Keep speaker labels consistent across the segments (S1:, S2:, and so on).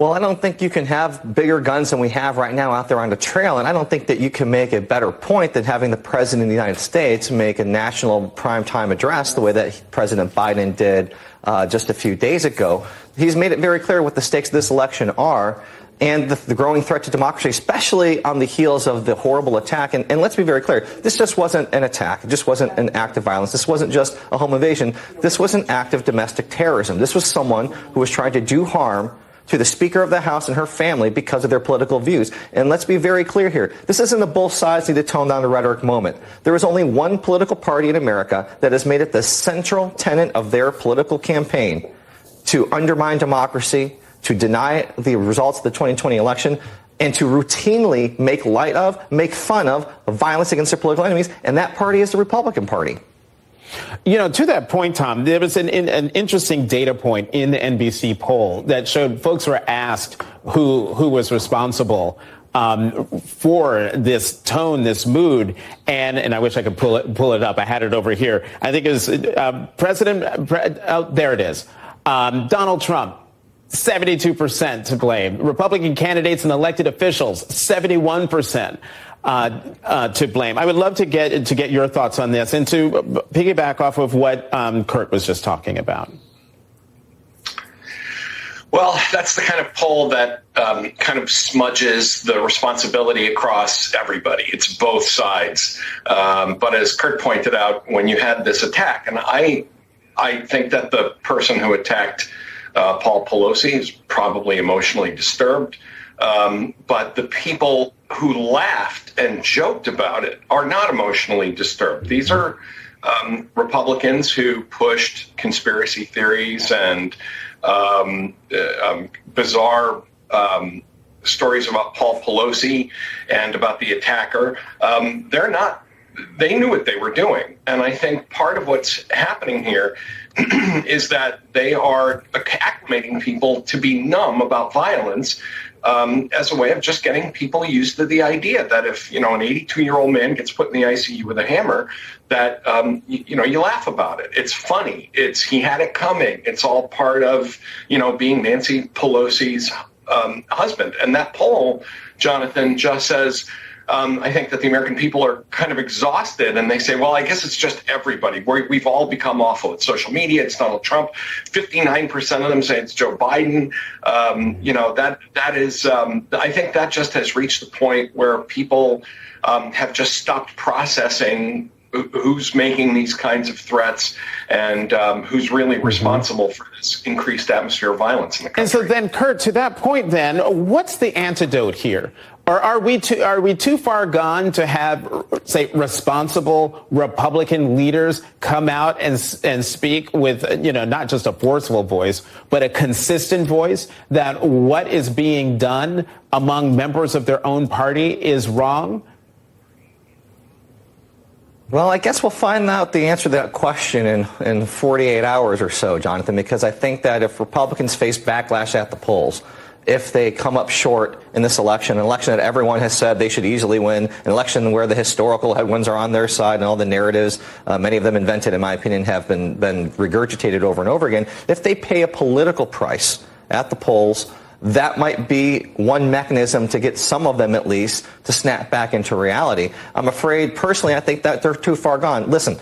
S1: Well, I don't think you can have bigger guns than we have right now out there on the trail, and I don't think that you can make a better point than having the President of the United States make a national primetime address the way that President Biden did just a few days ago. He's made it very clear what the stakes of this election are and the growing threat to democracy, especially on the heels of the horrible attack. And let's be very clear, this just wasn't an attack. It just wasn't an act of violence. This wasn't just a home invasion. This was an act of domestic terrorism. This was someone who was trying to do harm to the Speaker of the House and her family because of their political views. And let's be very clear here. This isn't a both sides need to tone down the rhetoric moment. There is only one political party in America that has made it the central tenet of their political campaign to undermine democracy, to deny the results of the 2020 election, and to routinely make light of, make fun of violence against their political enemies. And that party is the Republican Party.
S2: You know, to that point, Tom, there was an interesting data point in the NBC poll that showed folks were asked who was responsible for this tone, this mood, and I wish I could pull it up. I had it over here. I think it was there it is. Donald Trump. 72% to blame. Republican candidates and elected officials, 71% to blame. I would love to get your thoughts on this and to piggyback off of what Kurt was just talking about.
S3: Well, that's the kind of poll that kind of smudges the responsibility across everybody. It's both sides. But as Kurt pointed out, when you had this attack, and I think that the person who attacked Paul Pelosi is probably emotionally disturbed. But the people who laughed and joked about it are not emotionally disturbed. These are Republicans who pushed conspiracy theories and bizarre stories about Paul Pelosi and about the attacker. They knew what they were doing. And I think part of what's happening here is that they are acclimating people to be numb about violence as a way of just getting people used to the idea that if, an 82-year-old man gets put in the ICU with a hammer, that, you laugh about it. It's funny. He had it coming. It's all part of, being Nancy Pelosi's husband. And that poll, Jonathan, just says, I think that the American people are kind of exhausted and they say, well, I guess it's just everybody. We've all become awful. It's social media. It's Donald Trump. 59% of them say it's Joe Biden. That is, I think that just has reached the point where people have just stopped processing who's making these kinds of threats and who's really responsible for this increased atmosphere of violence in the country.
S2: And so then, Kurt, to that point then, what's the antidote here? Or are we too far gone to have, say, responsible Republican leaders come out and speak with, not just a forceful voice, but a consistent voice that what is being done among members of their own party is wrong?
S1: Well, I guess we'll find out the answer to that question in 48 hours or so, Jonathan, because I think that if Republicans face backlash at the polls, if they come up short in this election, an election that everyone has said they should easily win, an election where the historical headwinds are on their side and all the narratives, many of them invented, in my opinion, have been regurgitated over and over again, if they pay a political price at the polls, that might be one mechanism to get some of them, at least, to snap back into reality. I'm afraid, personally, I think that they're too far gone. Listen,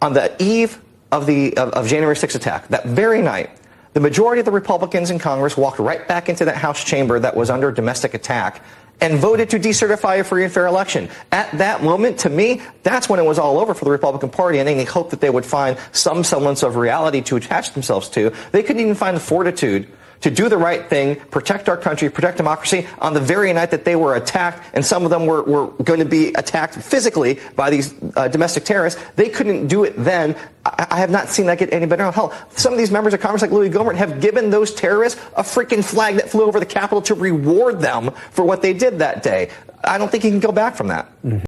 S1: on the eve of January 6th attack, that very night, the majority of the Republicans in Congress walked right back into that House chamber that was under domestic attack and voted to decertify a free and fair election. At that moment, to me, that's when it was all over for the Republican Party and any hope that they would find some semblance of reality to attach themselves to. They couldn't even find the fortitude to do the right thing, protect our country, protect democracy on the very night that they were attacked, and some of them were going to be attacked physically by these domestic terrorists. They couldn't do it then. I have not seen that get any better. Hell, some of these members of Congress like Louis Gohmert have given those terrorists a freaking flag that flew over the Capitol to reward them for what they did that day. I don't think you can go back from that.